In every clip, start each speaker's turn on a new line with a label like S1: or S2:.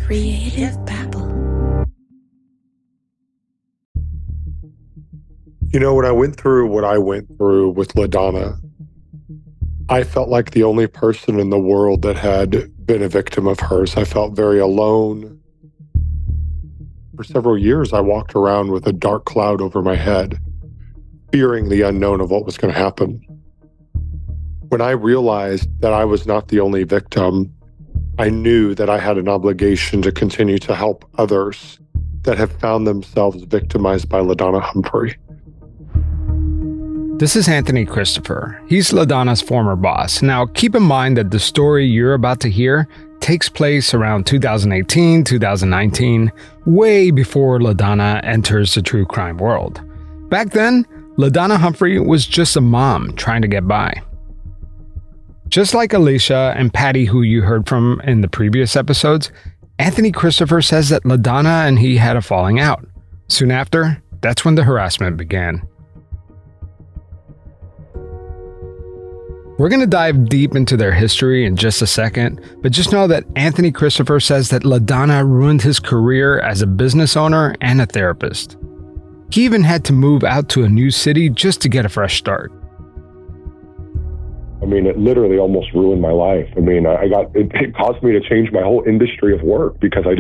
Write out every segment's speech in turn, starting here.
S1: Creative babble.
S2: You know, when I went through what I went through with LaDonna, I felt like the only person in the world that had been a victim of hers. I felt very alone. For several years, I walked around with a dark cloud over my head, fearing the unknown of what was going to happen. When I realized that I was not the only victim, I knew that I had an obligation to continue to help others that have found themselves victimized by LaDonna Humphrey.
S3: This is Anthony Christopher. He's LaDonna's former boss. Now, keep in mind that the story you're about to hear takes place around 2018, 2019, way before LaDonna enters the true crime world. Back then, LaDonna Humphrey was just a mom trying to get by. Just like Alicia and Patti, who you heard from in the previous episodes, Anthony Christopher says that LaDonna and he had a falling out. Soon after, that's when the harassment began. We're going to dive deep into their history in just a second, but just know that Anthony Christopher says that LaDonna ruined his career as a business owner and a therapist. He even had to move out to a new city just to get a fresh start.
S2: I mean, it literally almost ruined my life. I mean, it caused me to change my whole industry of work because I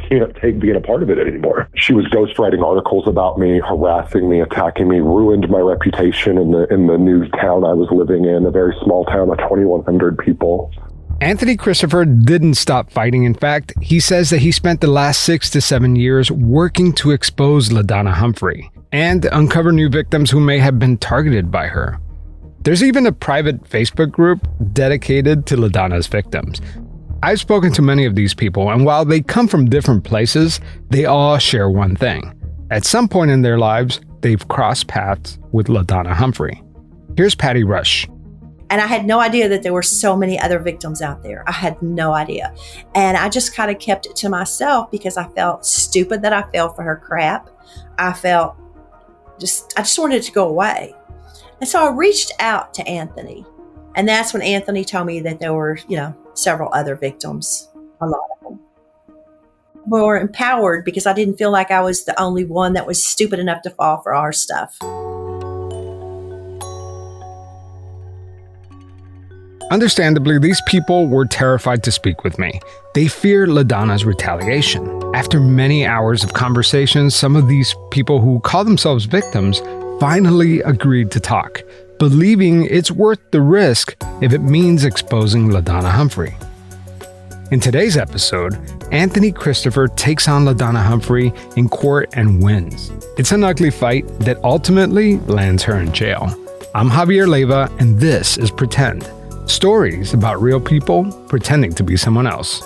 S2: can't take being a part of it anymore. She was ghostwriting articles about me, harassing me, attacking me, ruined my reputation in the new town I was living in, a very small town of 2,100 people.
S3: Anthony Christopher didn't stop fighting. In fact, he says that he spent the last 6 to 7 years working to expose LaDonna Humphrey and uncover new victims who may have been targeted by her. There's even a private Facebook group dedicated to LaDonna's victims. I've spoken to many of these people, and while they come from different places, they all share one thing. At some point in their lives, they've crossed paths with LaDonna Humphrey. Here's Patti Rush.
S1: And I had no idea that there were so many other victims out there. I had no idea. And I just kind of kept it to myself because I felt stupid that I fell for her crap. I just wanted it to go away. And so I reached out to Anthony. And that's when Anthony told me that there were, several other victims, a lot of them. More empowered because I didn't feel like I was the only one that was stupid enough to fall for our stuff.
S3: Understandably, these people were terrified to speak with me. They feared LaDonna's retaliation. After many hours of conversations, some of these people who call themselves victims finally agreed to talk, believing it's worth the risk if it means exposing LaDonna Humphrey. In today's episode, Anthony Christopher takes on LaDonna Humphrey in court and wins. It's an ugly fight that ultimately lands her in jail. I'm Javier Leyva, and this is Pretend. Stories about real people pretending to be someone else.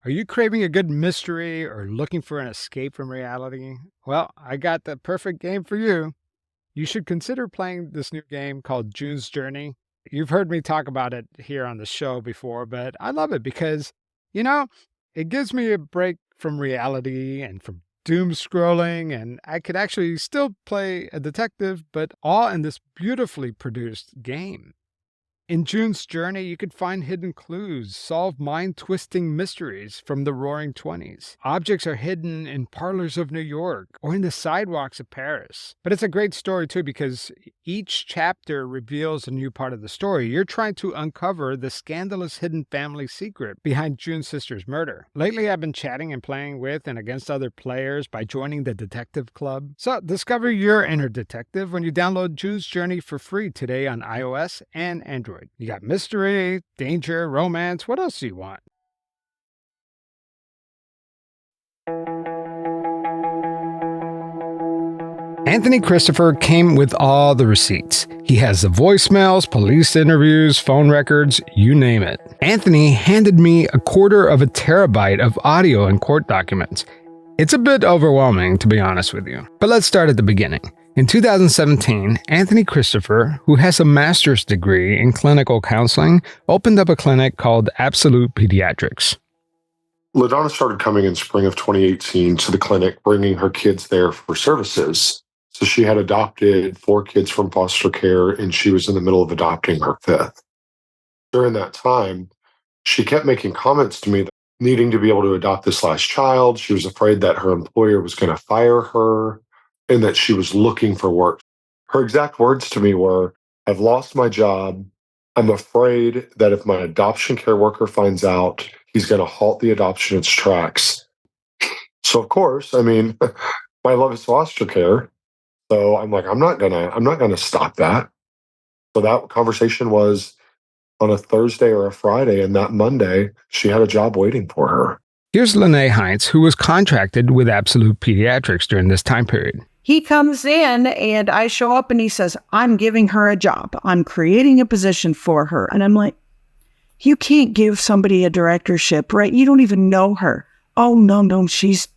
S3: Are you craving a good mystery or looking for an escape from reality? Well, I got the perfect game for you. You should consider playing this new game called June's Journey. You've heard me talk about it here on the show before, but I love it because, it gives me a break from reality and from doom scrolling, and I could actually still play a detective, but all in this beautifully produced game. In June's Journey, you could find hidden clues, solve mind-twisting mysteries from the Roaring '20s. Objects are hidden in parlors of New York or in the sidewalks of Paris. But it's a great story, too, because each chapter reveals a new part of the story. You're trying to uncover the scandalous hidden family secret behind June's sister's murder. Lately, I've been chatting and playing with and against other players by joining the Detective Club. So discover your inner detective when you download June's Journey for free today on iOS and Android. You got mystery, danger, romance. What else do you want? Anthony Christopher came with all the receipts. He has the voicemails, police interviews, phone records, you name it. Anthony handed me 1/4 terabyte of audio and court documents. It's a bit overwhelming, to be honest with you. But let's start at the beginning. In 2017, Anthony Christopher, who has a master's degree in clinical counseling, opened up a clinic called Absolute Pediatrics.
S2: LaDonna started coming in spring of 2018 to the clinic, bringing her kids there for services. So she had adopted 4 kids from foster care, and she was in the middle of adopting her 5th. During that time, she kept making comments to me that needing to be able to adopt this last child. She was afraid that her employer was going to fire her and that she was looking for work. Her exact words to me were, "I've lost my job. I'm afraid that if my adoption care worker finds out, he's going to halt the adoption in its tracks." So of course, my love is foster care. So I'm like, I'm not gonna stop that. So that conversation was on a Thursday or a Friday, and that Monday, she had a job waiting for her.
S3: Here's Nae Heintz, who was contracted with Absolute Pediatrics during this time period.
S4: He comes in and I show up and he says, "I'm giving her a job. I'm creating a position for her." And I'm like, "You can't give somebody a directorship, right? You don't even know her." "Oh, no, she's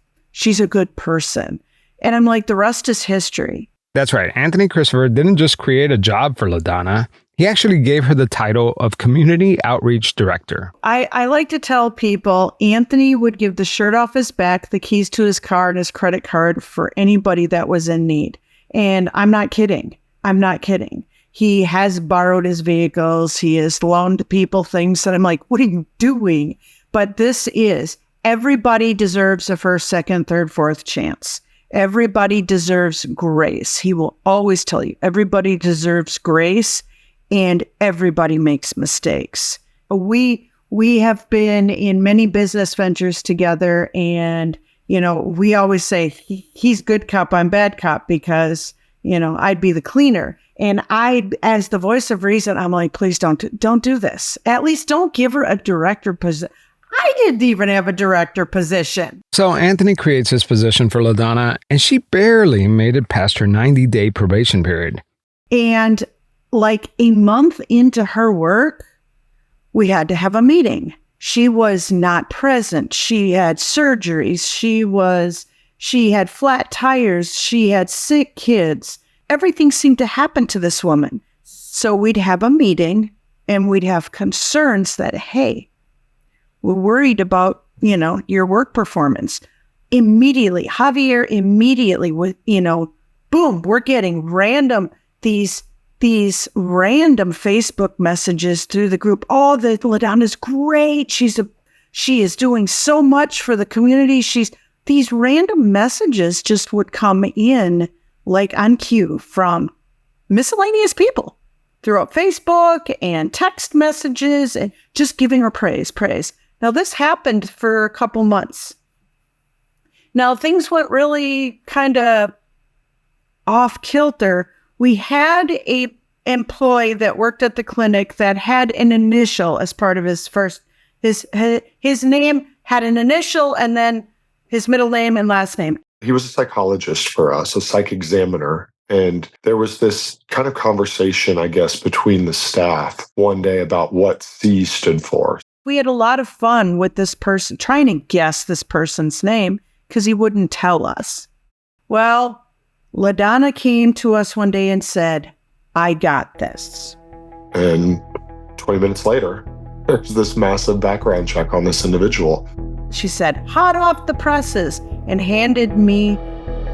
S4: a good person." And I'm like, the rest is history.
S3: That's right. Anthony Christopher didn't just create a job for LaDonna. He actually gave her the title of Community Outreach Director.
S4: I like to tell people Anthony would give the shirt off his back, the keys to his car, and his credit card for anybody that was in need. And I'm not kidding. He has borrowed his vehicles. He has loaned people things that I'm like, what are you doing? But this is, everybody deserves a first, second, third, fourth chance. Everybody deserves grace. He will always tell you, everybody deserves grace and everybody makes mistakes. We have been in many business ventures together, and, we always say he's good cop, I'm bad cop, because, I'd be the cleaner. And I, as the voice of reason, I'm like, please don't do this. At least don't give her a director position. I didn't even have a director position.
S3: So Anthony creates this position for LaDonna, and she barely made it past her 90-day probation period.
S4: And like a month into her work, we had to have a meeting. She was not present. She had surgeries. She had flat tires. She had sick kids. Everything seemed to happen to this woman. So we'd have a meeting and we'd have concerns that, hey, we're worried about, your work performance. Immediately, Javier boom, we're getting these random Facebook messages through the group. "Oh, the LaDonna's great. She is doing so much for the community." These random messages just would come in like on cue from miscellaneous people throughout Facebook and text messages and just giving her praise. Now, this happened for a couple months. Now, things went really kind of off kilter. We had a employee that worked at the clinic that had an initial as part of his first, his name had an initial and then his middle name and last name.
S2: He was a psychologist for us, a psych examiner. And there was this kind of conversation, I guess, between the staff one day about what C stood for.
S4: We had a lot of fun with this person, trying to guess this person's name because he wouldn't tell us. Well, LaDonna came to us one day and said, "I got this."
S2: And 20 minutes later, there's this massive background check on this individual.
S4: She said, "Hot off the presses," and handed me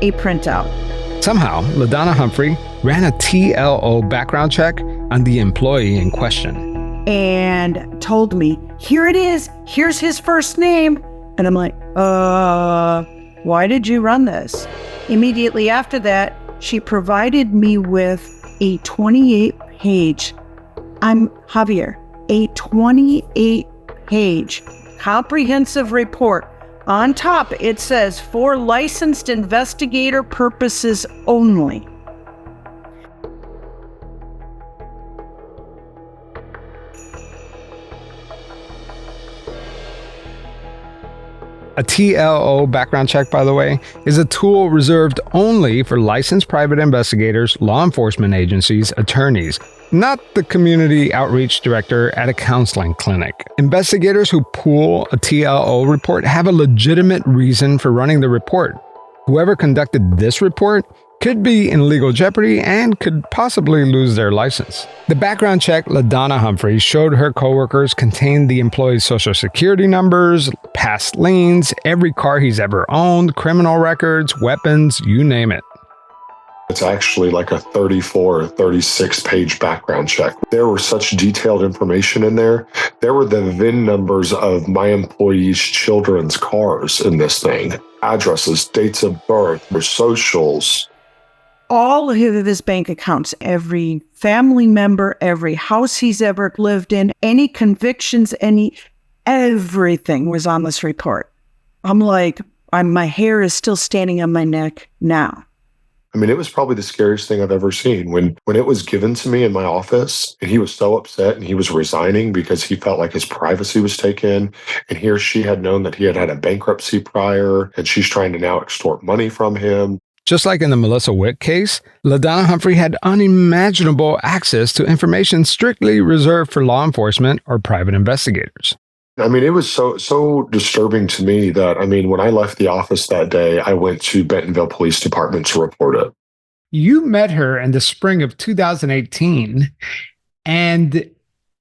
S4: a printout.
S3: Somehow, LaDonna Humphrey ran a TLO background check on the employee in question.
S4: And told me, "Here it is. Here's his first name." And I'm like, why did you run this? Immediately after that, she provided me with a 28-page, a 28-page comprehensive report. On top, it says, "For licensed investigator purposes only."
S3: A A TLO background check, by the way, is a tool reserved only for licensed private investigators, law enforcement agencies, attorneys, not the community outreach director at a counseling clinic. Investigators who pull a TLO report have a legitimate reason for running the report. Whoever conducted this report could be in legal jeopardy and could possibly lose their license. The background check LaDonna Humphrey showed her coworkers contained the employee's social security numbers, past liens, every car he's ever owned, criminal records, weapons, you name it.
S2: It's actually like a 34 or 36 page background check. There were such detailed information in there. There were the VIN numbers of my employees' children's cars in this thing. Addresses, dates of birth, their socials.
S4: All of his bank accounts, every family member, every house he's ever lived in, any convictions, everything was on this report. I'm like, my hair is still standing on my neck now.
S2: I mean, it was probably the scariest thing I've ever seen. When it was given to me in my office, and he was so upset and he was resigning because he felt like his privacy was taken, and he or she had known that he had had a bankruptcy prior, and she's trying to now extort money from him.
S3: Just like in the Melissa Witt case, LaDonna Humphrey had unimaginable access to information strictly reserved for law enforcement or private investigators.
S2: I mean, it was so disturbing to me that, when I left the office that day, I went to Bentonville Police Department to report it.
S3: You met her in the spring of 2018, and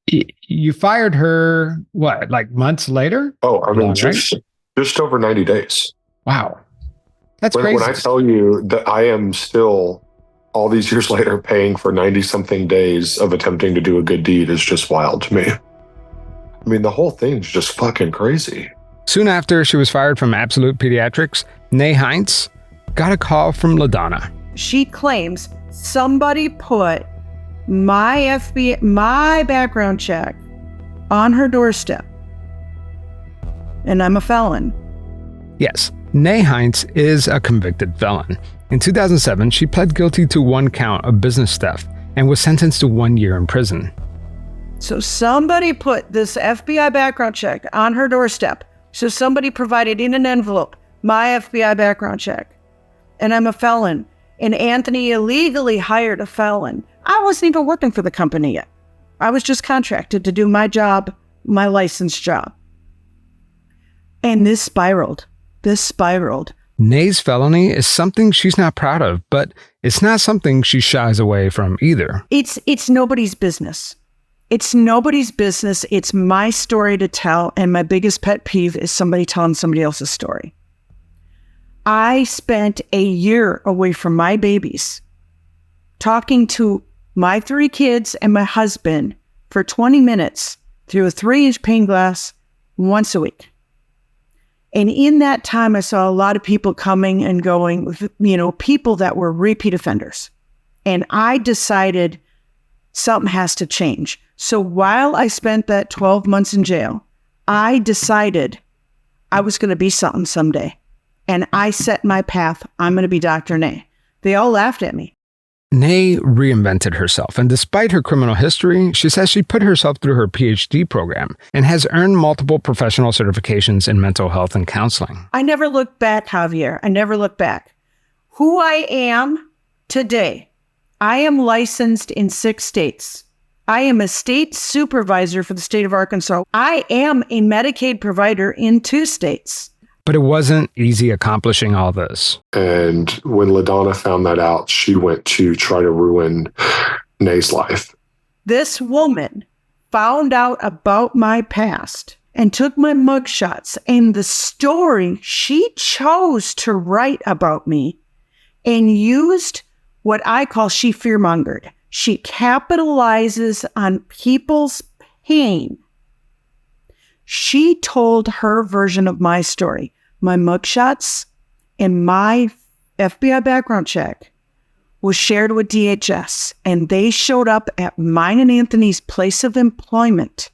S3: you fired her, like months later?
S2: Oh, just over 90 days.
S3: Wow. That's crazy.
S2: When I tell you that I am still, all these years later, paying for 90-something days of attempting to do a good deed is just wild to me. I mean, the whole thing's just fucking crazy.
S3: Soon after she was fired from Absolute Pediatrics, Nae Heintz got a call from LaDonna.
S4: She claims somebody put my background check on her doorstep, and I'm a felon.
S3: Yes, Nae Heintz is a convicted felon. In 2007, she pled guilty to one count of business theft and was sentenced to 1 year in prison.
S4: So somebody put this FBI background check on her doorstep. So somebody provided in an envelope my FBI background check. And I'm a felon. And Anthony illegally hired a felon. I wasn't even working for the company yet. I was just contracted to do my job, my licensed job. And this spiraled. Nae's
S3: felony is something she's not proud of, but it's not something she shies away from either.
S4: It's nobody's business. It's nobody's business. It's my story to tell, and my biggest pet peeve is somebody telling somebody else's story. I spent a year away from my babies, talking to my 3 kids and my husband for 20 minutes through a 3-inch pane glass once a week. And in that time, I saw a lot of people coming and going, people that were repeat offenders. And I decided something has to change. So while I spent that 12 months in jail, I decided I was going to be something someday. And I set my path. I'm going to be Dr. Nae. They all laughed at me.
S3: Nae reinvented herself, and despite her criminal history, she says she put herself through her PhD program and has earned multiple professional certifications in mental health and counseling.
S4: I never looked back, Javier. I never looked back. Who I am today, I am licensed in 6 states. I am a state supervisor for the state of Arkansas. I am a Medicaid provider in 2 states.
S3: But it wasn't easy accomplishing all this.
S2: And when LaDonna found that out, she went to try to ruin Nae's life.
S4: This woman found out about my past and took my mugshots and the story she chose to write about me and used what I call she fearmongered. She capitalizes on people's pain. She told her version of my story, my mugshots and my FBI background check was shared with DHS, and they showed up at mine and Anthony's place of employment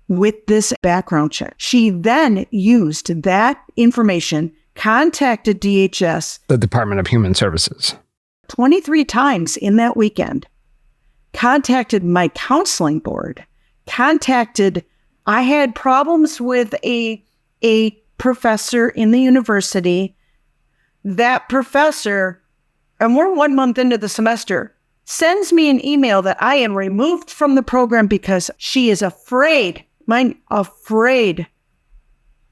S4: with this background check. She then used that information, contacted DHS,
S3: the Department of Human Services,
S4: 23 times in that weekend, contacted my counseling board, I had problems with a professor in the university. That professor, and we're 1 month into the semester, sends me an email that I am removed from the program because she is afraid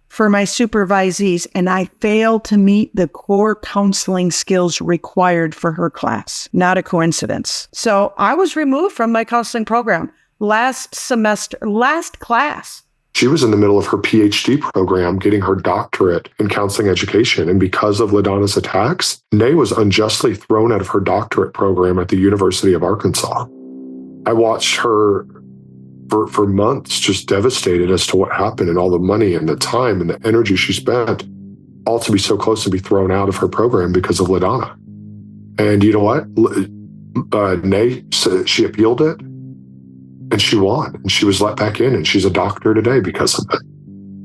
S4: for my supervisees, and I failed to meet the core counseling skills required for her class. Not a coincidence. So I was removed from my counseling program last class.
S2: She was in the middle of her PhD program, getting her doctorate in counseling education. And because of LaDonna's attacks, Nae was unjustly thrown out of her doctorate program at the University of Arkansas. I watched her for months, just devastated as to what happened, and all the money and the time and the energy she spent, all to be so close to be thrown out of her program because of LaDonna. And you know what? Nae, she appealed it, and she won, and she was let back in, and she's a doctor today because of it.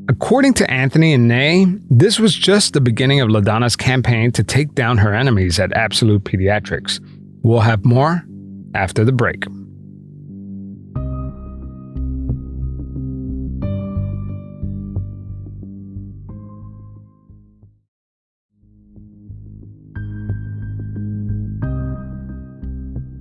S3: According to Anthony and Nae, this was just the beginning of LaDonna's campaign to take down her enemies at Absolute Pediatrics. We'll have more after the break.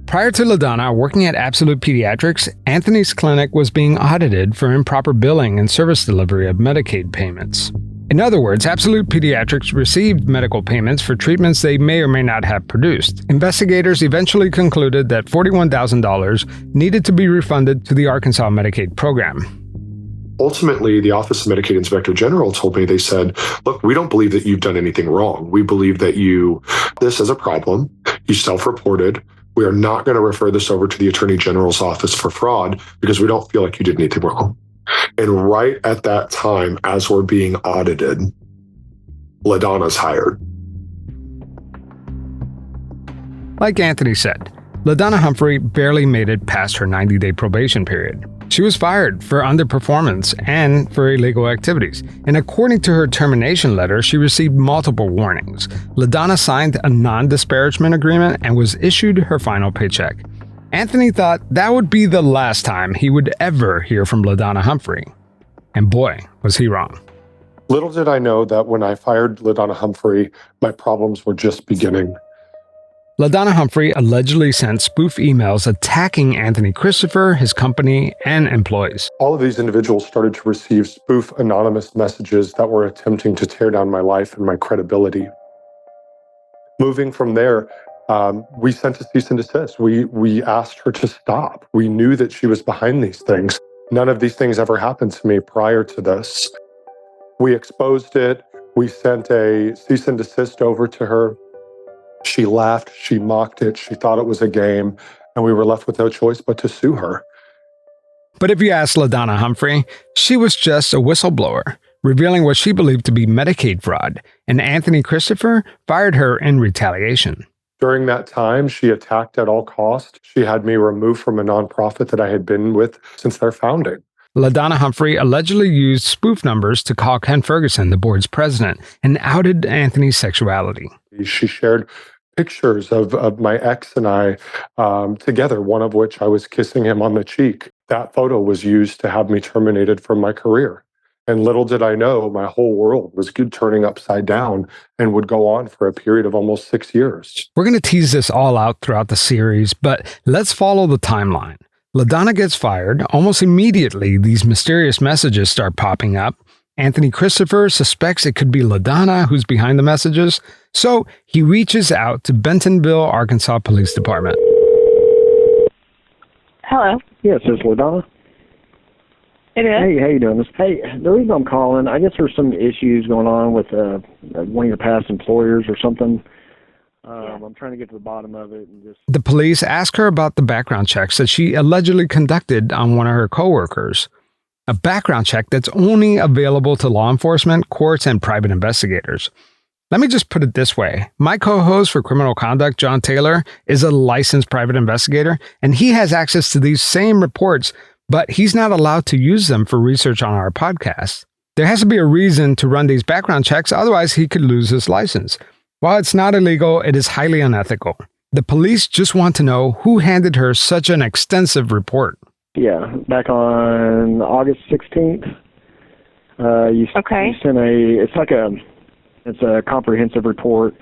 S3: Prior to LaDonna working at Absolute Pediatrics, Anthony's clinic was being audited for improper billing and service delivery of Medicaid payments. In other words, Absolute Pediatrics received medical payments for treatments they may or may not have produced. Investigators eventually concluded that $41,000 needed to be refunded to the Arkansas Medicaid program.
S2: Ultimately, the Office of Medicaid Inspector General told me, they said, look, we don't believe that you've done anything wrong. We believe that this is a problem. You self-reported. We are not going to refer this over to the Attorney General's office for fraud because we don't feel like you did anything wrong. And right at that time, as we're being audited, LaDonna's hired.
S3: Like Anthony said, LaDonna Humphrey barely made it past her 90-day probation period. She was fired for underperformance and for illegal activities, and according to her termination letter, she received multiple warnings. LaDonna signed a non-disparagement agreement and was issued her final paycheck. Anthony thought that would be the last time he would ever hear from LaDonna Humphrey. And boy, was he wrong.
S2: Little did I know that when I fired LaDonna Humphrey, my problems were just beginning.
S3: LaDonna Humphrey allegedly sent spoof emails attacking Anthony Christopher, his company, and employees.
S2: All of these individuals started to receive spoof anonymous messages that were attempting to tear down my life and my credibility. Moving from there, we sent a cease and desist. We asked her to stop. We knew that she was behind these things. None of these things ever happened to me prior to this. We exposed it. We sent a cease and desist over to her. She laughed, she mocked it, she thought it was a game, and we were left with no choice but to sue her.
S3: But if you ask LaDonna Humphrey, she was just a whistleblower, revealing what she believed to be Medicaid fraud, and Anthony Christopher fired her in retaliation.
S2: During that time, she attacked at all costs. She had me removed from a nonprofit that I had been with since their founding.
S3: LaDonna Humphrey allegedly used spoof numbers to call Ken Ferguson, the board's president, and outed Anthony's sexuality.
S2: She shared pictures of my ex and I together, one of which I was kissing him on the cheek. That photo was used to have me terminated from my career. And little did I know, my whole world was turning upside down and would go on for a period of almost 6 years.
S3: We're going to tease this all out throughout the series, but let's follow the timeline. LaDonna gets fired. Almost immediately, these mysterious messages start popping up. Anthony Christopher suspects it could be LaDonna who's behind the messages, so he reaches out to Bentonville, Arkansas Police Department.
S5: Hello.
S6: Yes, it's LaDonna.
S5: It is.
S6: Hey, how you doing? Hey, the reason I'm calling, I guess there's some issues going on with one of your past employers or something. I'm trying to get to the bottom of it.
S3: The police ask her about the background checks that she allegedly conducted on one of her coworkers. A background check that's only available to law enforcement, courts, and private investigators. Let me just put it this way. My co-host for criminal conduct, John Taylor, is a licensed private investigator, and he has access to these same reports, but he's not allowed to use them for research on our podcast. There has to be a reason to run these background checks, otherwise he could lose his license. While it's not illegal, it is highly unethical. The police just want to know who handed her such an extensive report.
S6: Yeah, back on August 16th, You sent it's a comprehensive report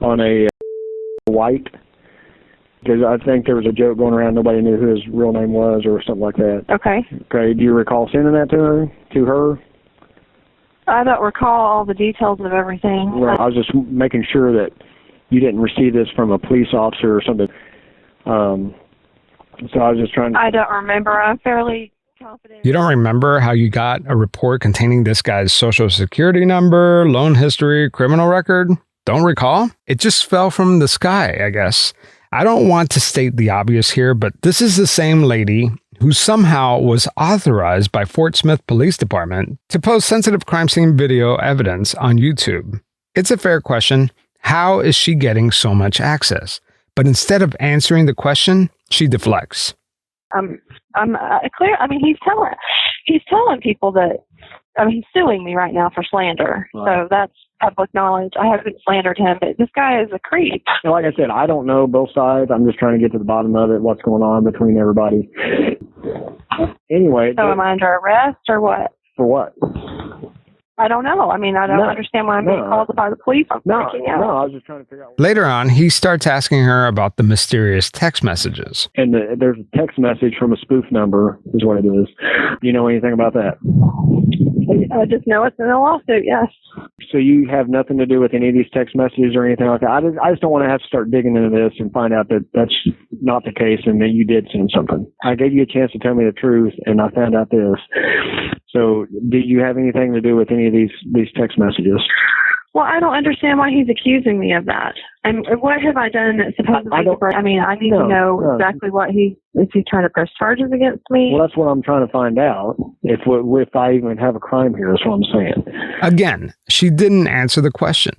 S6: on a white, because I think there was a joke going around, nobody knew who his real name was or something like that.
S5: Okay.
S6: Okay, do you recall sending that to her?
S5: I don't recall all the details of everything.
S6: Well, I was just making sure that you didn't receive this from a police officer or something. So I was just trying to...
S5: I don't remember. I'm fairly confident.
S3: You don't remember how you got a report containing this guy's social security number, loan history, criminal record? Don't recall? It just fell from the sky, I guess. I don't want to state the obvious here, but this is the same lady who somehow was authorized by Fort Smith Police Department to post sensitive crime scene video evidence on YouTube. It's a fair question. How is she getting so much access? But instead of answering the question, she deflects.
S5: I'm clear. I mean, he's telling people that. I mean, he's suing me right now for slander. Right. So that's public knowledge. I haven't slandered him, but this guy is a creep.
S6: Like I said, I don't know both sides. I'm just trying to get to the bottom of it, what's going on between everybody. Anyway.
S5: So am I under arrest or what?
S6: For what?
S5: I don't know. I mean, I don't understand why I'm being called by the police. I'm freaking out.
S6: No, I was just trying to figure out.
S3: Later on, he starts asking her about the mysterious text messages.
S6: And there's a text message from a spoof number, is what it is. Do you know anything about that?
S5: I just know it's in a lawsuit, yes.
S6: So you have nothing to do with any of these text messages or anything like that? I just don't want to have to start digging into this and find out that that's not the case and that you did send something. I gave you a chance to tell me the truth, and I found out this. So do you have anything to do with any of these text messages?
S5: Well, I don't understand why he's accusing me of that. And what have I done that's supposedly... I mean, I need to know exactly what is he trying to press charges against me?
S6: Well, that's what I'm trying to find out. If I even have a crime here, is what I'm saying.
S3: Again, she didn't answer the question.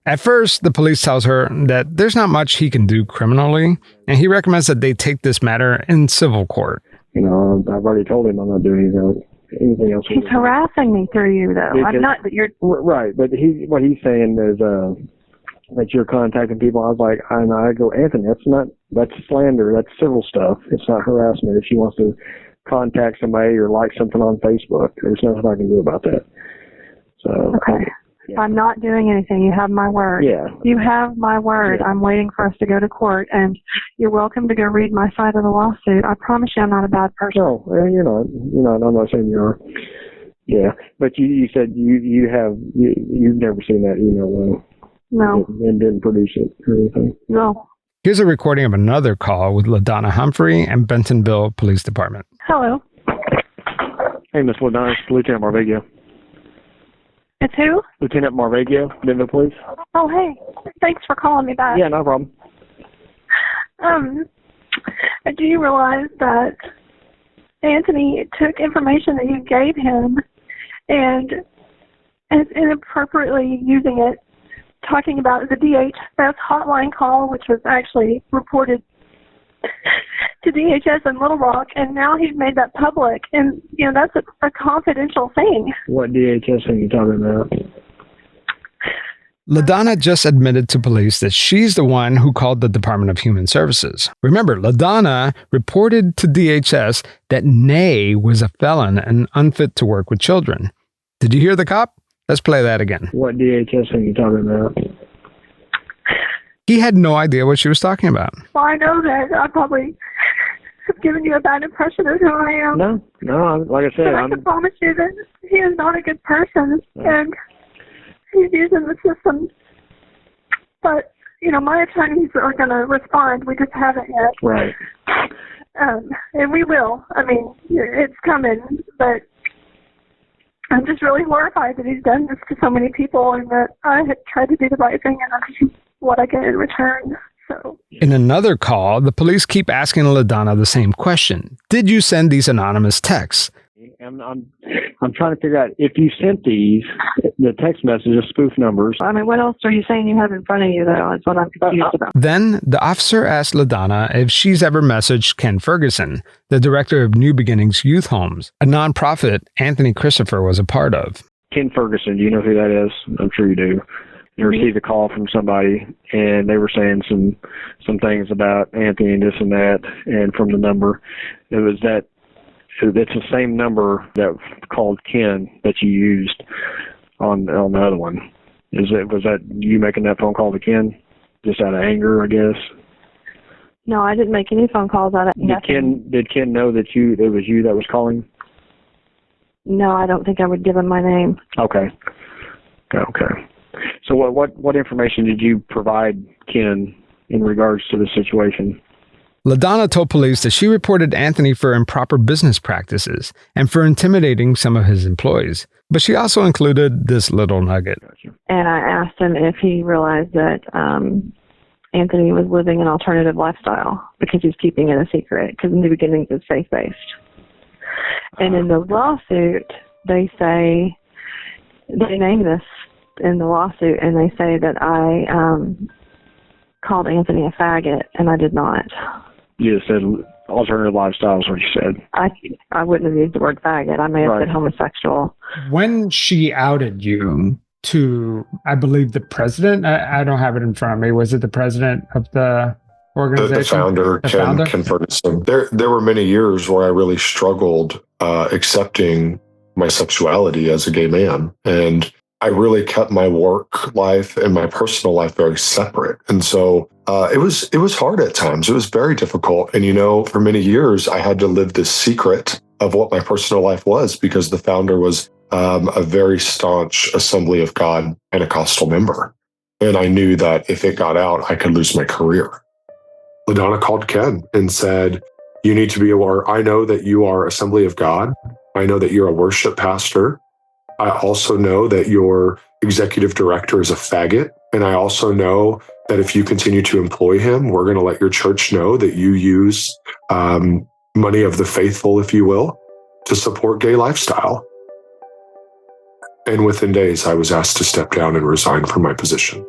S3: At first, the police tells her that there's not much he can do criminally, and he recommends that they take this matter in civil court.
S6: You know, I've already told him I'm not doing anything else.
S5: He's harassing me through you, though. I'm not, but you're...
S6: Right, but what he's saying is that you're contacting people. I was like, I go, Anthony, that's slander. That's civil stuff. It's not harassment. If she wants to contact somebody or like something on Facebook, there's nothing I can do about that. So...
S5: Okay. Yeah. I'm not doing anything. You have my word.
S6: Yeah.
S5: You have my word. Yeah. I'm waiting for us to go to court, and you're welcome to go read my side of the lawsuit. I promise you I'm not a bad person.
S6: No, you're not. You're not. I'm not saying you are. Yeah, but you said you've never seen that email, though.
S5: No.
S6: And didn't produce it or anything.
S5: No.
S3: Here's a recording of another call with LaDonna Humphrey and Bentonville Police Department.
S5: Hello.
S6: Hey, Miss LaDonna, Lieutenant Marvegio.
S5: It's who?
S6: Lieutenant Marvegio, Bentonville Police.
S5: Oh, hey. Thanks for calling me back.
S6: Yeah, no problem.
S5: Do you realize that Anthony took information that you gave him and is inappropriately using it, talking about the DHS hotline call, which was actually reported to DHS in Little Rock, and now he's made that public, and that's a confidential thing.
S6: What DHS are you talking about?
S3: LaDonna just admitted to police that she's the one who called the Department of Human Services. Remember, LaDonna reported to DHS that Nae was a felon and unfit to work with children. Did you hear the cop? Let's play that again.
S6: What DHS are you talking about?
S3: He had no idea what she was talking about.
S5: Well, I know that I probably have given you a bad impression of who I am.
S6: No, like I said,
S5: but I can promise you that he is not a good person, and he's using the system. But, my attorneys are going to respond. We just haven't yet.
S6: Right.
S5: And we will. I mean, it's coming, but I'm just really horrified that he's done this to so many people, and that I had tried to do the right thing, and that's what I get in return. So,
S3: in another call, the police keep asking LaDonna the same question. Did you send these anonymous texts?
S6: I'm trying to figure out if you sent the text messages, spoof numbers.
S5: I mean, what else are you saying you have in front of you, though? Is what I'm confused about.
S3: Then the officer asked LaDonna if she's ever messaged Ken Ferguson, the director of New Beginnings Youth Homes, a nonprofit Anthony Christopher was a part of.
S6: Ken Ferguson, do you know who that is? I'm sure you do. You received a call from somebody, and they were saying some things about Anthony and this and that, and from the number, it was that it's the same number that called Ken that you used on the other one. Was that you making that phone call to Ken just out of anger, I guess?
S5: No, I didn't make any phone calls out of nothing.
S6: Did Ken know that it was you that was calling?
S5: No, I don't think I would give him my name.
S6: Okay. So what information did you provide Ken in regards to the situation?
S3: LaDonna told police that she reported Anthony for improper business practices and for intimidating some of his employees. But she also included this little nugget.
S5: And I asked him if he realized that Anthony was living an alternative lifestyle because he's keeping it a secret, because in the beginning it's faith-based. And in the lawsuit, they name this in the lawsuit, and they say that I called Anthony a faggot, and I did not.
S6: You just said alternative lifestyle is what you said.
S5: I wouldn't have used the word faggot. I may have said homosexual.
S3: When she outed you to, I believe, the president, I don't have it in front of me. Was it the president of the organization?
S2: The founder, Ken Ferguson. There were many years where I really struggled accepting my sexuality as a gay man. And I really kept my work life and my personal life very separate. And so it was hard at times. It was very difficult. And, for many years, I had to live this secret of what my personal life was because the founder was a very staunch Assembly of God Pentecostal member. And I knew that if it got out, I could lose my career. LaDonna called Ken and said, you need to be aware. I know that you are Assembly of God. I know that you're a worship pastor. I also know that your executive director is a faggot. And I also know that if you continue to employ him, we're going to let your church know that you use money of the faithful, if you will, to support gay lifestyle. And within days, I was asked to step down and resign from my position.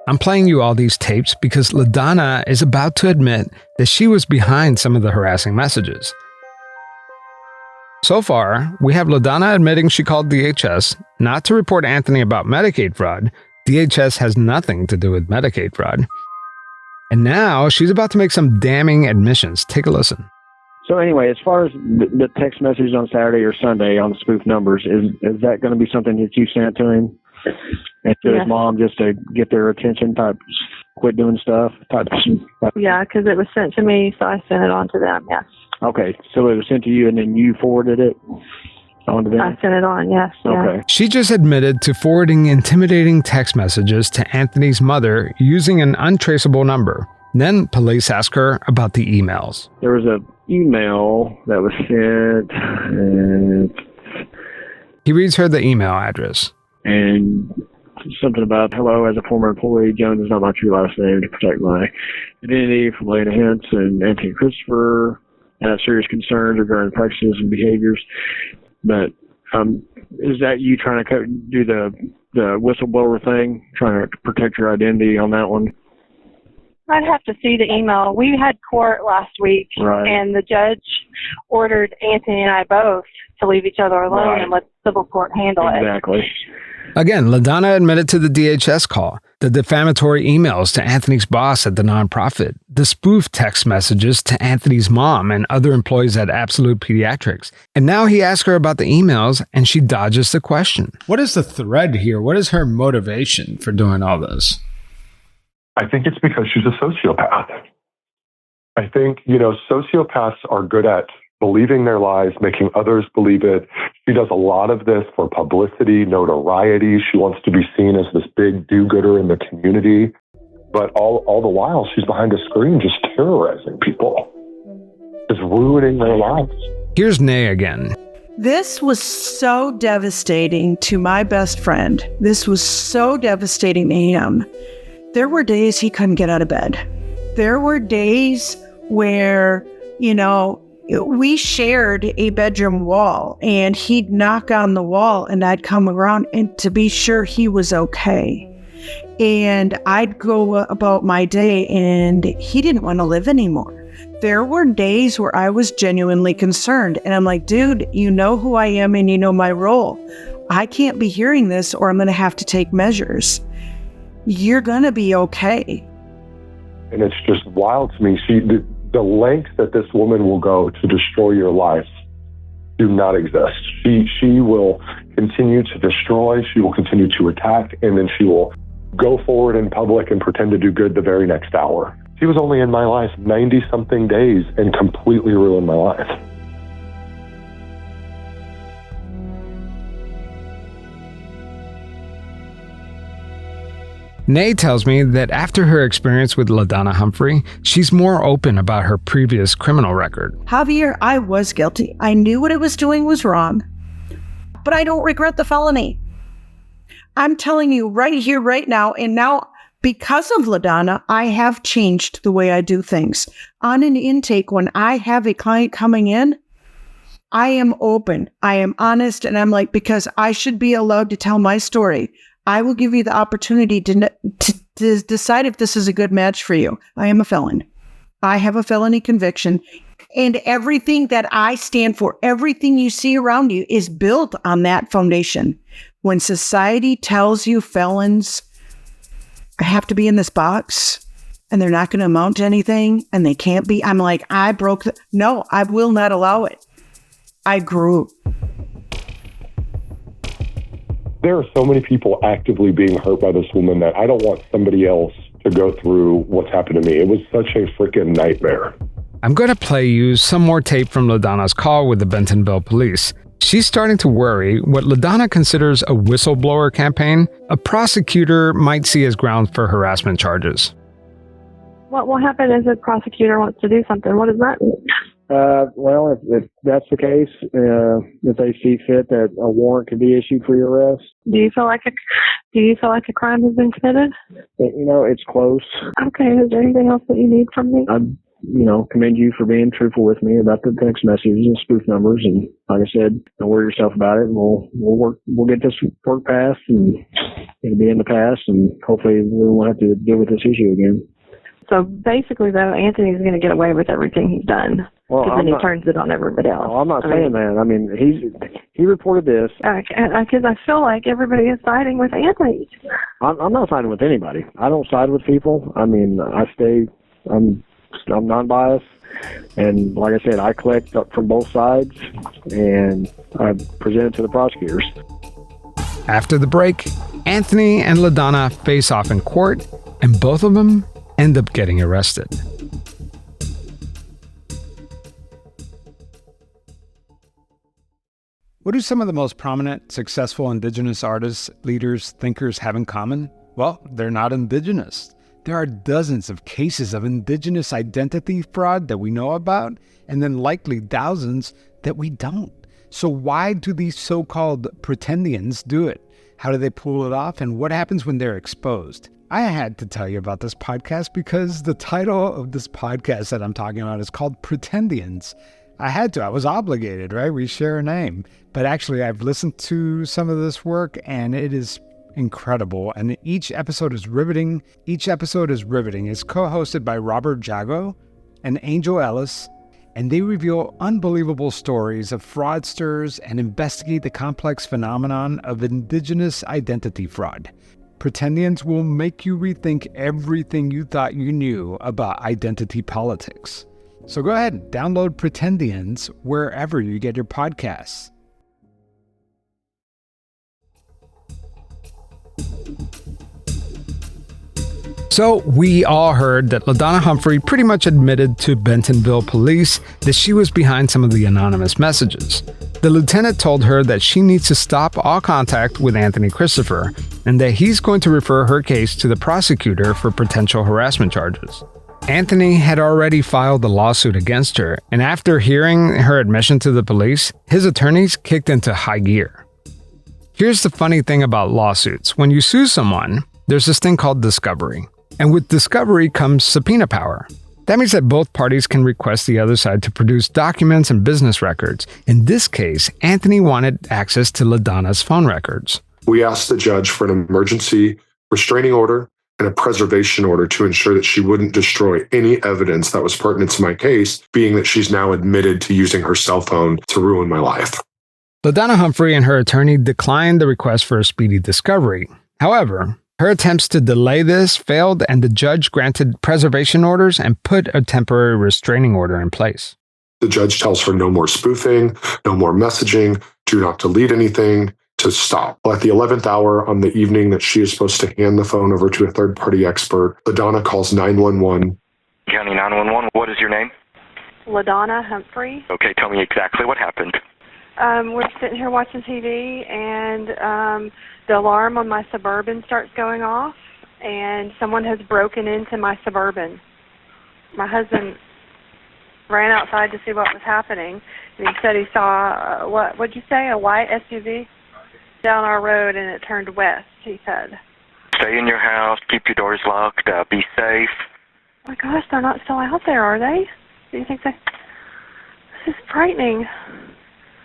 S3: I'm playing you all these tapes because LaDonna is about to admit that she was behind some of the harassing messages. So far, we have LaDonna admitting she called DHS not to report Anthony about Medicaid fraud. DHS has nothing to do with Medicaid fraud. And now she's about to make some damning admissions. Take a listen.
S6: So anyway, as far as the text message on Saturday or Sunday on the spoof numbers, is that going to be something that you sent to him and to his mom just to get their attention, type quit doing stuff?
S5: Yeah, because it was sent to me, so I sent it on to them, yes.
S6: Okay, so it was sent to you and then you forwarded it on to them? I
S5: sent it on, yes.
S6: Okay.
S5: Yeah.
S3: She just admitted to forwarding intimidating text messages to Anthony's mother using an untraceable number. Then police asked her about the emails.
S6: There was an email that was sent.
S3: He reads her the email address.
S6: And something about, hello, as a former employee, Jones is not my true last name to protect my identity from Nae Heintz and Anthony Christopher. I have serious concerns regarding practices and behaviors. But is that you trying to do the whistleblower thing, trying to protect your identity on that one?
S5: I'd have to see the email. We had court last week, and the judge ordered Anthony and I both to leave each other alone and let the civil court handle it.
S6: Exactly.
S3: Again, LaDonna admitted to the DHS call, the defamatory emails to Anthony's boss at the nonprofit, the spoof text messages to Anthony's mom and other employees at Absolute Pediatrics. And now he asks her about the emails, and she dodges the question. What is the thread here? What is her motivation for doing all this?
S2: I think it's because she's a sociopath. I think, sociopaths are good at believing their lies, making others believe it. She does a lot of this for publicity, notoriety. She wants to be seen as this big do-gooder in the community. But all the while, she's behind a screen just terrorizing people, just ruining their lives.
S3: Here's Nae again.
S4: This was so devastating to my best friend. This was so devastating to him. There were days he couldn't get out of bed. There were days where, we shared a bedroom wall, and he'd knock on the wall and I'd come around and to be sure he was okay. And I'd go about my day and he didn't want to live anymore. There were days where I was genuinely concerned, and I'm like, dude, you know who I am and you know my role. I can't be hearing this or I'm going to have to take measures. You're going to be okay.
S2: And it's just wild to me. The lengths that this woman will go to destroy your life do not exist. She will continue to destroy, she will continue to attack, and then she will go forward in public and pretend to do good the very next hour. She was only in my life 90-something days and completely ruined my life.
S3: Nae tells me that after her experience with LaDonna Humphrey, she's more open about her previous criminal record.
S4: Javier, I was guilty. I knew what I was doing was wrong, but I don't regret the felony. I'm telling you right here, right now, and now because of LaDonna, I have changed the way I do things. On an intake, when I have a client coming in, I am open, I am honest, and I'm like, because I should be allowed to tell my story. I will give you the opportunity to decide if this is a good match for you. I am a felon. I have a felony conviction. And everything that I stand for, everything you see around you is built on that foundation. When society tells you felons have to be in this box and they're not going to amount to anything and they can't be, I'm like, no, I will not allow it. I grew.
S2: There are so many people actively being hurt by this woman that I don't want somebody else to go through what's happened to me. It was such a freaking nightmare.
S3: I'm going to play you some more tape from LaDonna's call with the Bentonville police. She's starting to worry what LaDonna considers a whistleblower campaign a prosecutor might see as grounds for harassment charges.
S5: What will happen is a prosecutor wants to do something. What does that mean?
S6: Well, if that's the case, if they see fit that a warrant can be issued for your arrest.
S5: Do you feel like a crime has been committed?
S6: It's close.
S5: Okay. Is there anything else that you need from me?
S6: I commend you for being truthful with me about the text messages and spoof numbers. And like I said, don't worry yourself about it. And we'll get this work passed, and it'll be in the past, and hopefully we won't have to deal with this issue again.
S5: So basically, though, Anthony's going to get away with everything he's done.
S6: Well,
S5: because then he turns it on everybody else.
S6: I'm not saying that. I mean, he reported this.
S5: Because I feel like everybody is siding with Anthony.
S6: I'm not siding with anybody. I don't side with people. I mean, I'm non-biased. And like I said, I collect up from both sides, and I present it to the prosecutors.
S3: After the break, Anthony and LaDonna face off in court, and both of them end up getting arrested. What do some of the most prominent, successful Indigenous artists, leaders, thinkers have in common? Well, they're not Indigenous. There are dozens of cases of Indigenous identity fraud that we know about, and then likely thousands that we don't. So why do these so-called pretendians do it? How do they pull it off, and what happens when they're exposed? I had to tell you about this podcast because the title of this podcast that I'm talking about is called Pretendians. I had to. I was obligated, right? We share a name. But actually, I've listened to some of this work, and it is incredible. And each episode is riveting. It's co-hosted by Robert Jago and Angel Ellis, and they reveal unbelievable stories of fraudsters and investigate the complex phenomenon of Indigenous identity fraud. Pretendians will make you rethink everything you thought you knew about identity politics. So go ahead and download Pretendians wherever you get your podcasts. So we all heard that LaDonna Humphrey pretty much admitted to Bentonville police that she was behind some of the anonymous messages. The lieutenant told her that she needs to stop all contact with Anthony Christopher and that he's going to refer her case to the prosecutor for potential harassment charges. Anthony had already filed a lawsuit against her, and after hearing her admission to the police, his attorneys kicked into high gear. Here's the funny thing about lawsuits. When you sue someone, there's this thing called discovery. And with discovery comes subpoena power. That means that both parties can request the other side to produce documents and business records. In this case, Anthony wanted access to LaDonna's phone records.
S2: We asked the judge for an emergency restraining order and a preservation order to ensure that she wouldn't destroy any evidence that was pertinent to my case, being that she's now admitted to using her cell phone to ruin my life.
S3: LaDonna Humphrey and her attorney declined the request for a speedy discovery. However, Her attempts to delay this failed, and the judge granted preservation orders and put a temporary restraining order in place.
S2: The judge tells her no more spoofing, no more messaging, do not delete anything, to stop. At the 11th hour on the evening that she is supposed to hand the phone over to a third-party expert, LaDonna calls 911.
S7: County 911, what is your name?
S5: LaDonna Humphrey.
S7: Okay, tell me exactly what happened.
S5: We're sitting here watching TV, and the alarm on my Suburban starts going off, and someone has broken into my Suburban. My husband ran outside to see what was happening, and he said he saw, what'd you say, a white SUV down our road, and it turned west, he said.
S7: Stay in your house, keep your doors locked, be safe.
S5: Oh my gosh, they're not still out there, are they? Do you think they... This is frightening.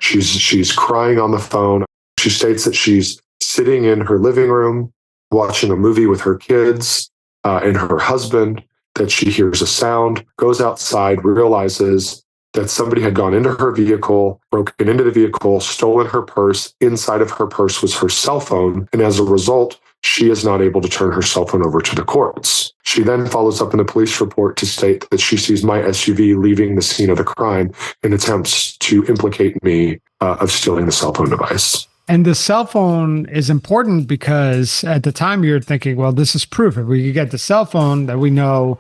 S2: She's crying on the phone. She states that she's sitting in her living room, watching a movie with her kids and her husband, that she hears a sound, goes outside, realizes that somebody had gone into her vehicle, broken into the vehicle, stolen her purse. Inside of her purse was her cell phone. And as a result, she is not able to turn her cell phone over to the courts. She then follows up in the police report to state that she sees my SUV leaving the scene of the crime and attempts to implicate me of stealing the cell phone device.
S3: And the cell phone is important because at the time you're thinking, well, this is proof. If we could get the cell phone, that we know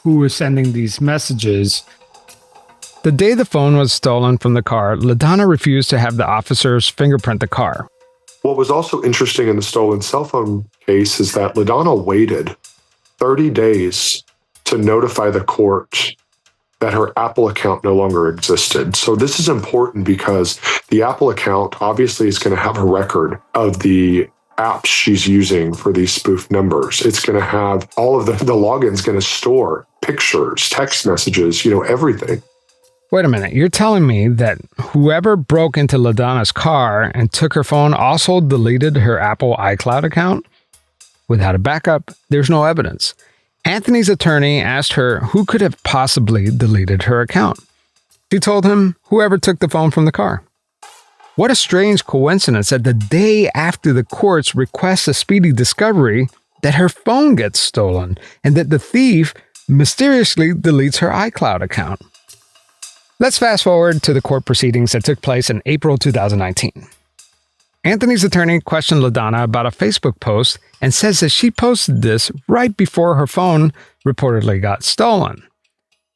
S3: who is sending these messages. The day the phone was stolen from the car, LaDonna refused to have the officers fingerprint the car.
S2: What was also interesting in the stolen cell phone case is that LaDonna waited 30 days to notify the court that her Apple account no longer existed. So this is important because the Apple account obviously is going to have a record of the apps she's using for these spoof numbers. It's going to have all of the login's going to store pictures, text messages, everything.
S3: Wait a minute, you're telling me that whoever broke into LaDonna's car and took her phone also deleted her Apple iCloud account? Without a backup, there's no evidence. Anthony's attorney asked her who could have possibly deleted her account. She told him whoever took the phone from the car. What a strange coincidence that the day after the courts request a speedy discovery, that her phone gets stolen and that the thief mysteriously deletes her iCloud account. Let's fast forward to the court proceedings that took place in April 2019. Anthony's attorney questioned LaDonna about a Facebook post and says that she posted this right before her phone reportedly got stolen.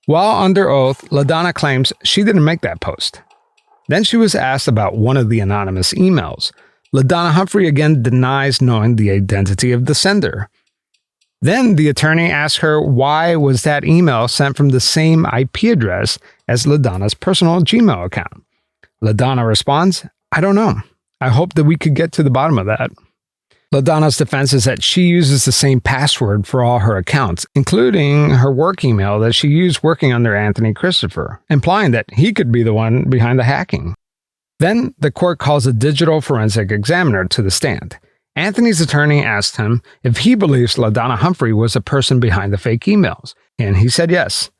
S3: While under oath, LaDonna claims she didn't make that post. Then she was asked about one of the anonymous emails. LaDonna Humphrey again denies knowing the identity of the sender. Then the attorney asked her why was that email sent from the same IP address as LaDonna's personal Gmail account. LaDonna responds, "I don't know. I hope that we could get to the bottom of that." LaDonna's defense is that she uses the same password for all her accounts, including her work email that she used working under Anthony Christopher, implying that he could be the one behind the hacking. Then the court calls a digital forensic examiner to the stand. Anthony's attorney asked him if he believes LaDonna Humphrey was the person behind the fake emails, and he said yes.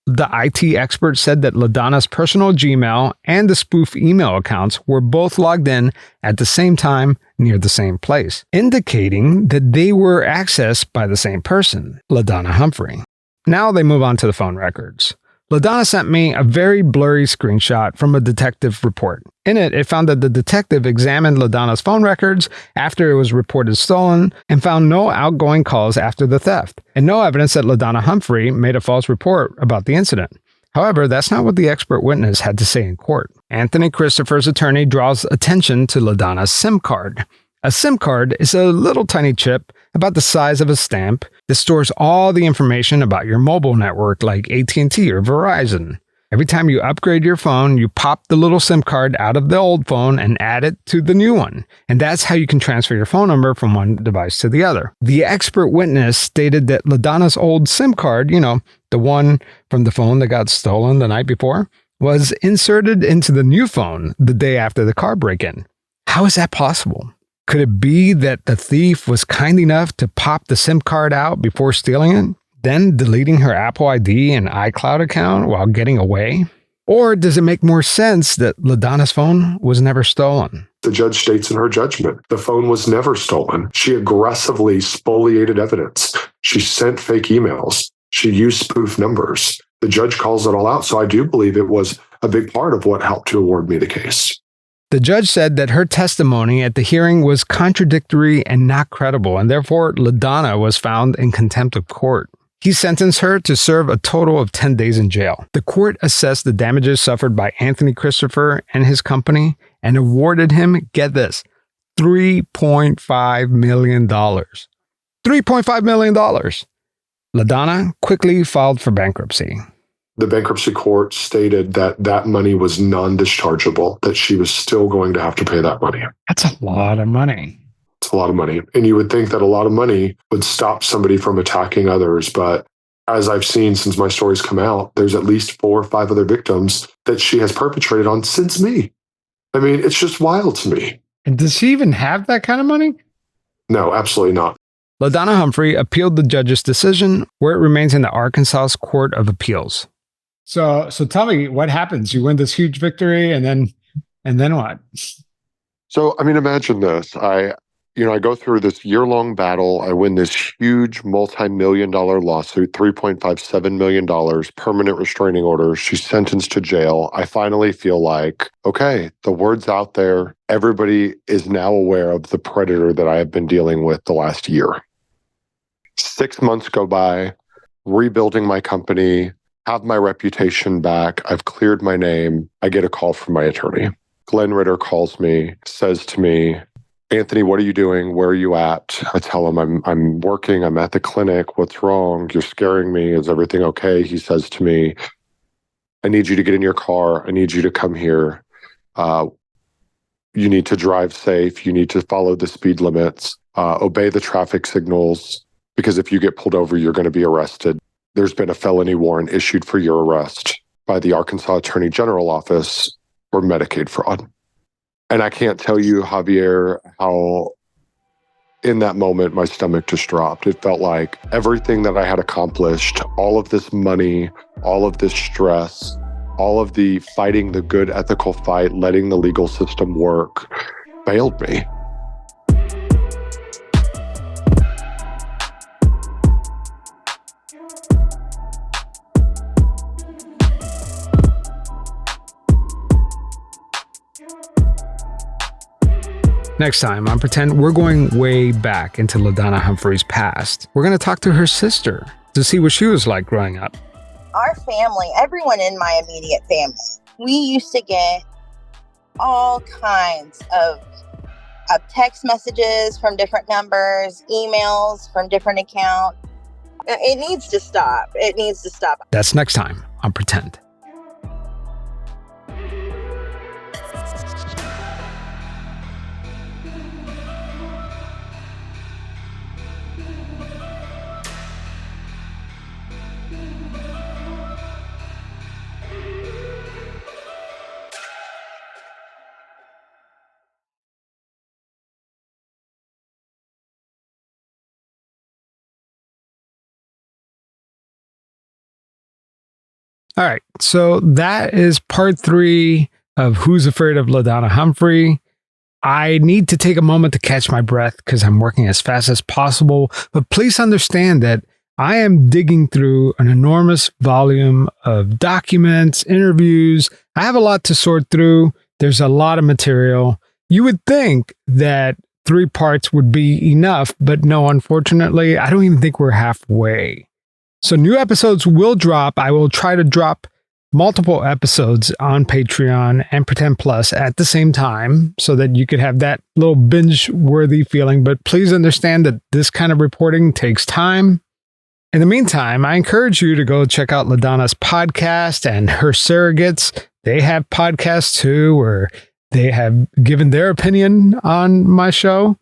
S3: The IT expert said that LaDonna's personal Gmail and the spoof email accounts were both logged in at the same time near the same place, indicating that they were accessed by the same person, LaDonna Humphrey. Now they move on to the phone records. LaDonna sent me a very blurry screenshot from a detective report. In it, it found that the detective examined LaDonna's phone records after it was reported stolen and found no outgoing calls after the theft, and no evidence that LaDonna Humphrey made a false report about the incident. However, that's not what the expert witness had to say in court. Anthony Christopher's attorney draws attention to LaDonna's SIM card. A SIM card is a little tiny chip about the size of a stamp that stores all the information about your mobile network like AT&T or Verizon. Every time you upgrade your phone, you pop the little SIM card out of the old phone and add it to the new one. And that's how you can transfer your phone number from one device to the other. The expert witness stated that LaDonna's old SIM card, the one from the phone that got stolen the night before, was inserted into the new phone the day after the car break-in. How is that possible? Could it be that the thief was kind enough to pop the SIM card out before stealing it, then deleting her Apple ID and iCloud account while getting away? Or does it make more sense that LaDonna's phone was never stolen?
S2: The judge states in her judgment, the phone was never stolen. She aggressively spoliated evidence. She sent fake emails. She used spoof numbers. The judge calls it all out. So I do believe it was a big part of what helped to award me the case.
S3: The judge said that her testimony at the hearing was contradictory and not credible, and therefore LaDonna was found in contempt of court. He sentenced her to serve a total of 10 days in jail. The court assessed the damages suffered by Anthony Christopher and his company and awarded him, get this, $3.5 million. $3.5 million. LaDonna quickly filed for bankruptcy.
S2: The bankruptcy court stated that that money was non-dischargeable, that she was still going to have to pay that money.
S3: That's a lot of money.
S2: It's a lot of money. And you would think that a lot of money would stop somebody from attacking others. But as I've seen since my stories come out, there's at least 4 or 5 other victims that she has perpetrated on since me. I mean, it's just wild to me.
S3: And does she even have that kind of money?
S2: No, absolutely not.
S3: LaDonna Humphrey appealed the judge's decision, where it remains in the Arkansas Court of Appeals. So tell me what happens. You win this huge victory, and then what?
S2: So, I mean, imagine this. I go through this year-long battle. I win this huge multi-million-dollar lawsuit, $3.57 million, permanent restraining orders. She's sentenced to jail. I finally feel like, okay, the word's out there. Everybody is now aware of the predator that I have been dealing with the last year. 6 months go by, rebuilding my company, have my reputation back. I've cleared my name. I get a call from my attorney. Glenn Ritter calls me, says to me, Anthony, what are you doing? Where are you at? I tell him I'm working. I'm at the clinic. What's wrong? You're scaring me. Is everything okay? He says to me, I need you to get in your car. I need you to come here. You need to drive safe. You need to follow the speed limits, obey the traffic signals, because if you get pulled over, you're going to be arrested. There's been a felony warrant issued for your arrest by the Arkansas Attorney General Office for Medicaid fraud. And I can't tell you, Javier, how in that moment my stomach just dropped. It felt like everything that I had accomplished, all of this money, all of this stress, all of the fighting the good ethical fight, letting the legal system work, failed me.
S3: Next time on Pretend, we're going way back into LaDonna Humphrey's past. We're going to talk to her sister to see what she was like growing up.
S8: Our family, everyone in my immediate family, we used to get all kinds of text messages from different numbers, emails from different accounts. It needs to stop. It needs to stop.
S3: That's next time on Pretend. All right, so that is part 3 of Who's Afraid of LaDonna Humphrey. I need to take a moment to catch my breath because I'm working as fast as possible, but please understand that I am digging through an enormous volume of documents, interviews. I have a lot to sort through. There's a lot of material. You would think that 3 parts would be enough, but no, unfortunately, I don't even think we're halfway. So new episodes will drop. I will try to drop multiple episodes on Patreon and Pretend Plus at the same time so that you could have that little binge-worthy feeling. But please understand that this kind of reporting takes time. In the meantime, I encourage you to go check out LaDonna's podcast and her surrogates. They have podcasts too, where they have given their opinion on my show.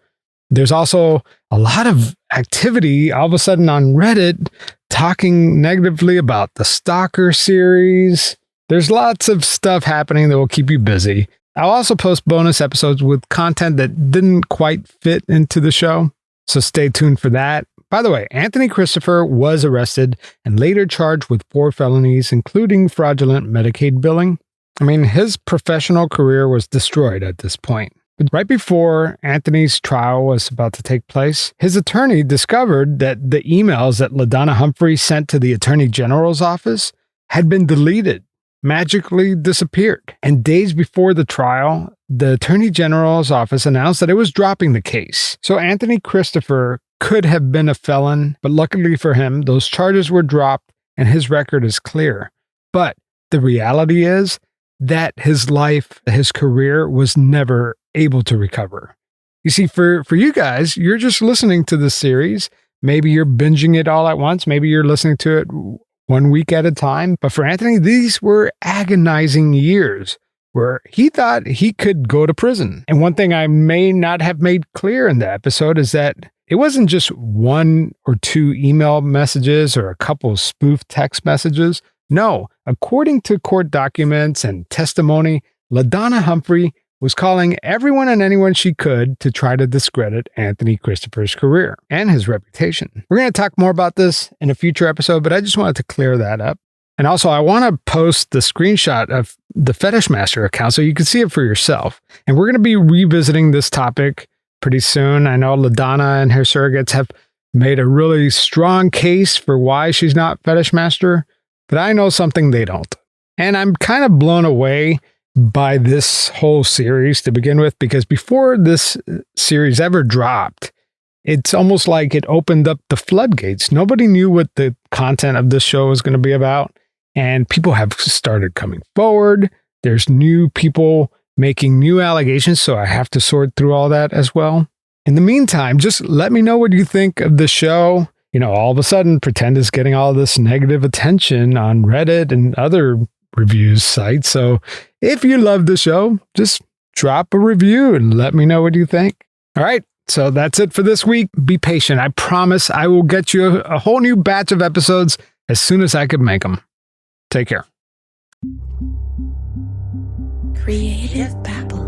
S3: There's also a lot of activity all of a sudden on Reddit talking negatively about the Stalker series. There's lots of stuff happening that will keep you busy. I'll also post bonus episodes with content that didn't quite fit into the show, so stay tuned for that. By the way, Anthony Christopher was arrested and later charged with 4 felonies, including fraudulent Medicaid billing. I mean, his professional career was destroyed at this point. But right before Anthony's trial was about to take place, his attorney discovered that the emails that LaDonna Humphrey sent to the Attorney General's office had been deleted, magically disappeared. And days before the trial, the Attorney General's office announced that it was dropping the case. So Anthony Christopher could have been a felon, but luckily for him, those charges were dropped and his record is clear. But the reality is that his life, his career was never able to recover. You see, for you guys, you're just listening to this series. Maybe you're binging it all at once. Maybe you're listening to it 1 week at a time. But for Anthony, these were agonizing years where he thought he could go to prison. And one thing I may not have made clear in the episode is that it wasn't just 1 or 2 email messages or a couple spoof text messages. No, according to court documents and testimony, LaDonna Humphrey was calling everyone and anyone she could to try to discredit Anthony Christopher's career and his reputation. We're going to talk more about this in a future episode, but I just wanted to clear that up. And also, I want to post the screenshot of the Fetish Master account so you can see it for yourself. And we're going to be revisiting this topic pretty soon. I know LaDonna and her surrogates have made a really strong case for why she's not Fetish Master, but I know something they don't. And I'm kind of blown away by this whole series to begin with, because before this series ever dropped, it's almost like it opened up the floodgates. Nobody knew what the content of this show was going to be about, and people have started coming forward. There's new people making new allegations, so I have to sort through all that as well. In the meantime, just let me know what you think of the show. You know, all of a sudden, Pretend is getting all this negative attention on Reddit and other reviews sites. So if you love the show, just drop a review and let me know what you think. All right. So that's it for this week. Be patient. I promise I will get you a whole new batch of episodes as soon as I could make them. Take care.
S9: Creative Babble.